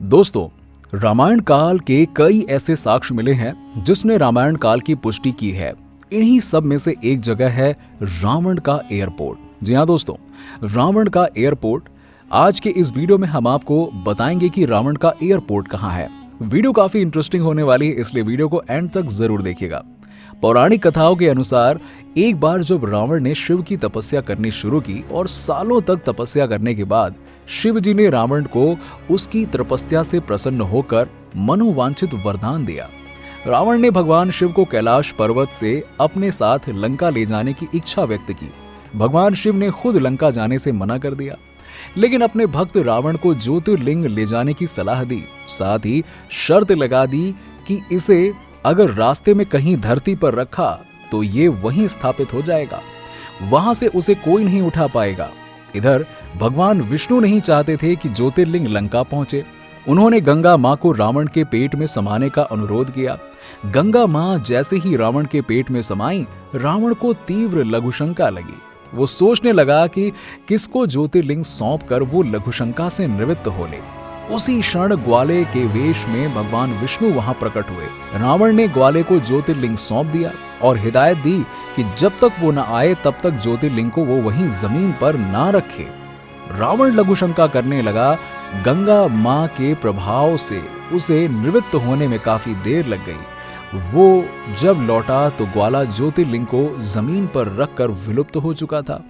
दोस्तों, रामायण काल के कई ऐसे साक्ष्य मिले हैं जिसने रामायण काल की पुष्टि की है। इन्हीं सब में से एक जगह है रावण का एयरपोर्ट। जी हाँ दोस्तों, रावण का एयरपोर्ट। आज के इस वीडियो में हम आपको बताएंगे कि रावण का एयरपोर्ट कहाँ है। वीडियो काफी इंटरेस्टिंग होने वाली है, इसलिए वीडियो को एंड तक जरूर देखिएगा। पौराणिक कथाओं के अनुसार एक बार जब रावण ने शिव की तपस्या करनी शुरू की और सालों तक तपस्या करने के बाद शिव जी ने रावण को उसकी तपस्या से प्रसन्न होकर मनोवांछित वरदान दिया। रावण ने भगवान शिव को कैलाश पर्वत से अपने साथ लंका ले जाने की इच्छा व्यक्त की। भगवान शिव ने खुद लंका जाने से मना कर दिया, लेकिन अपने भक्त रावण को ज्योतिर्लिंग ले जाने की सलाह दी। साथ ही शर्त लगा दी कि इसे अगर रास्ते में कहीं धरती पर रखा तो ये वहीं स्थापित हो जाएगा, वहां से उसे कोई नहीं उठा पाएगा। इधर भगवान विष्णु नहीं चाहते थे कि ज्योतिर्लिंग लंका पहुंचे। उन्होंने गंगा मां को रावण के पेट में समाने का अनुरोध किया। गंगा मां जैसे ही रावण के पेट में समाई, रावण को तीव्र लघुशंका लगी। वो सोचने लगा कि किसको ज्योतिर्लिंग सौंप कर वो लघुशंका से निवृत्त हो ले। उसी क्षण ग्वाले के वेश में भगवान विष्णु वहां प्रकट हुए। रावण ने ग्वाले को ज्योतिर्लिंग सौंप दिया और हिदायत दी कि जब तक वो न आए तब तक ज्योतिर्लिंग को वो वहीं जमीन पर ना रखे। रावण लघुशंका करने लगा। गंगा मां के प्रभाव से उसे निवृत्त होने में काफी देर लग गई। वो जब लौटा तो ग्वाला ज्योतिर्लिंग को जमीन पर रखकर विलुप्त हो चुका था।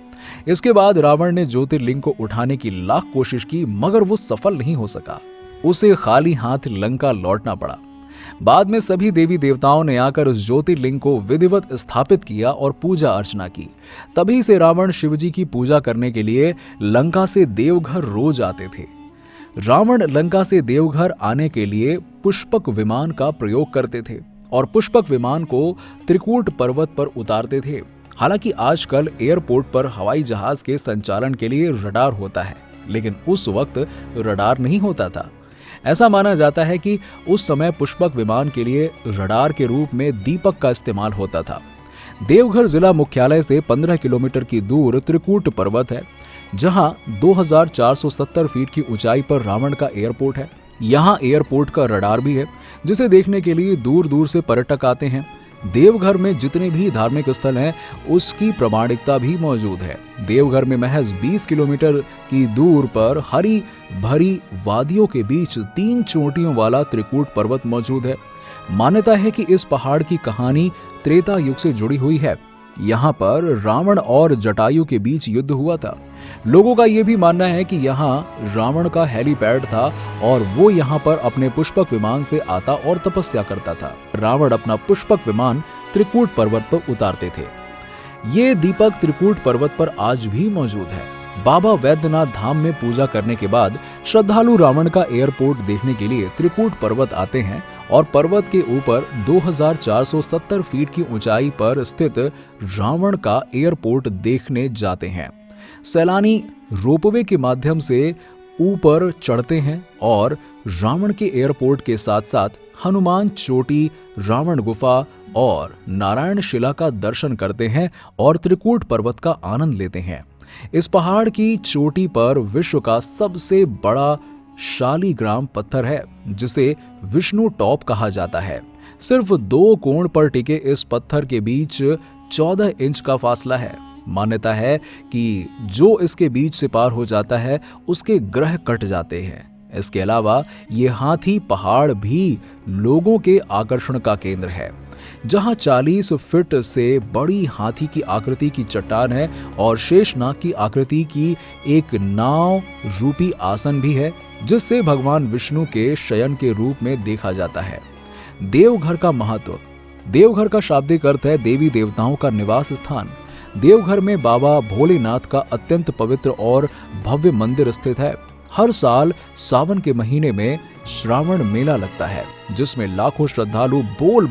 इसके बाद रावण ने ज्योतिर्लिंग को उठाने की लाख कोशिश की, मगर वो सफल नहीं हो सका। उसे खाली हाथ लंका लौटना पड़ा। बाद में सभी देवी देवताओं ने आकर उस ज्योतिर्लिंग को विधिवत स्थापित किया और पूजा अर्चना की। तभी से रावण शिवजी की पूजा करने के लिए लंका से देवघर रोज आते थे। रावण लंका से देवघर आने के लिए पुष्पक विमान का प्रयोग करते थे और पुष्पक विमान को त्रिकूट पर्वत पर उतारते थे। हालांकि आजकल एयरपोर्ट पर हवाई जहाज के संचालन के लिए रडार होता है, लेकिन उस वक्त रडार नहीं होता था। ऐसा माना जाता है कि उस समय पुष्पक विमान के लिए रडार के रूप में दीपक का इस्तेमाल होता था। देवघर जिला मुख्यालय से 15 किलोमीटर की दूर त्रिकूट पर्वत है, जहां 2470 फीट की ऊंचाई पर रावण का एयरपोर्ट है। यहाँ एयरपोर्ट का रडार भी है, जिसे देखने के लिए दूर दूर से पर्यटक आते हैं। देवघर में जितने भी धार्मिक स्थल हैं, उसकी प्रमाणिकता भी मौजूद है। देवघर में महज 20 किलोमीटर की दूर पर हरी भरी वादियों के बीच 3 चोटियों वाला त्रिकूट पर्वत मौजूद है। मान्यता है कि इस पहाड़ की कहानी त्रेता युग से जुड़ी हुई है। यहाँ पर रावण और जटायु के बीच युद्ध हुआ था। लोगों का यह भी मानना है कि यहाँ रावण का हेलीपैड था और वो यहाँ पर अपने पुष्पक विमान से आता और तपस्या करता था। रावण अपना पुष्पक विमान त्रिकूट पर्वत पर उतारते थे। ये दीपक त्रिकूट पर्वत पर आज भी मौजूद है। बाबा वैद्यनाथ धाम में पूजा करने के बाद श्रद्धालु रावण का एयरपोर्ट देखने के लिए त्रिकूट पर्वत आते हैं और पर्वत के ऊपर 2470 फीट की ऊंचाई पर स्थित रावण का एयरपोर्ट देखने जाते हैं। सैलानी रोपवे के माध्यम से ऊपर चढ़ते हैं और रावण के एयरपोर्ट के साथ साथ हनुमान चोटी, रावण गुफा और नारायण शिला का दर्शन करते हैं और त्रिकूट पर्वत का आनंद लेते हैं। इस पहाड़ की चोटी पर विश्व का सबसे बड़ा शालीग्राम पत्थर है, जिसे विष्णु टॉप कहा जाता है। सिर्फ 2 कोण पर टिके इस पत्थर के बीच 14 इंच का फासला है। मान्यता है कि जो इसके बीच से पार हो जाता है उसके ग्रह कट जाते हैं। इसके अलावा ये हाथी पहाड़ भी लोगों के आकर्षण का केंद्र है, जहां 40 फीट से बड़ी हाथी की आकृति की चट्टान है और शेषनाग की आकृति की एक नाव रूपी आसन भी है, जिससे भगवान विष्णु के शयन के रूप में देखा जाता है। देवघर का महत्व। देवघर का शाब्दिक अर्थ है देवी देवताओं का निवास स्थान। देवघर में बाबा भोलेनाथ का अत्यंत पवित्र और भव्य मंदिर स्थित है। हर साल सावन के महीने में श्रावण मेला लगता है, जिसमें लाखों श्रद्धालु बोल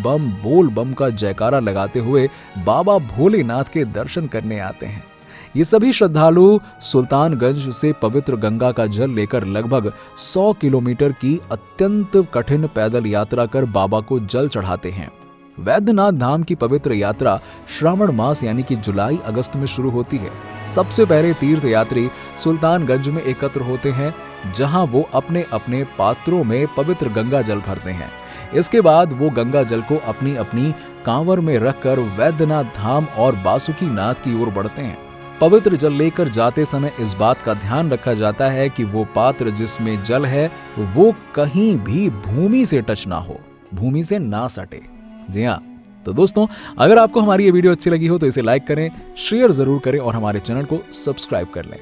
बम का जयकारा लगाते हुए बाबा भोलेनाथ के दर्शन करने आते हैं। ये सभी श्रद्धालु सुल्तानगंज से पवित्र गंगा का जल लेकर लगभग 100 किलोमीटर की अत्यंत कठिन पैदल यात्रा कर बाबा को जल चढ़ाते हैं। वैद्यनाथ धाम की पवित्र यात्रा श्रावण मास यानी कि जुलाई अगस्त में शुरू होती है। सबसे पहले तीर्थ यात्री सुल्तानगंज में एकत्र होते हैं। जहां वो अपने अपने पात्रों में पवित्र गंगा जल भरते हैं। इसके बाद वो गंगा जल को अपनी अपनी कांवर में रखकर वैद्यनाथ धाम और बासुकीनाथ की ओर बढ़ते हैं। पवित्र जल लेकर जाते समय इस बात का ध्यान रखा जाता है कि वो पात्र जिसमें जल है वो कहीं भी भूमि से टच ना हो, भूमि से ना सटे। जी हाँ, तो दोस्तों, अगर आपको हमारी ये वीडियो अच्छी लगी हो तो इसे लाइक करें, शेयर जरूर करें और हमारे चैनल को सब्सक्राइब कर लें।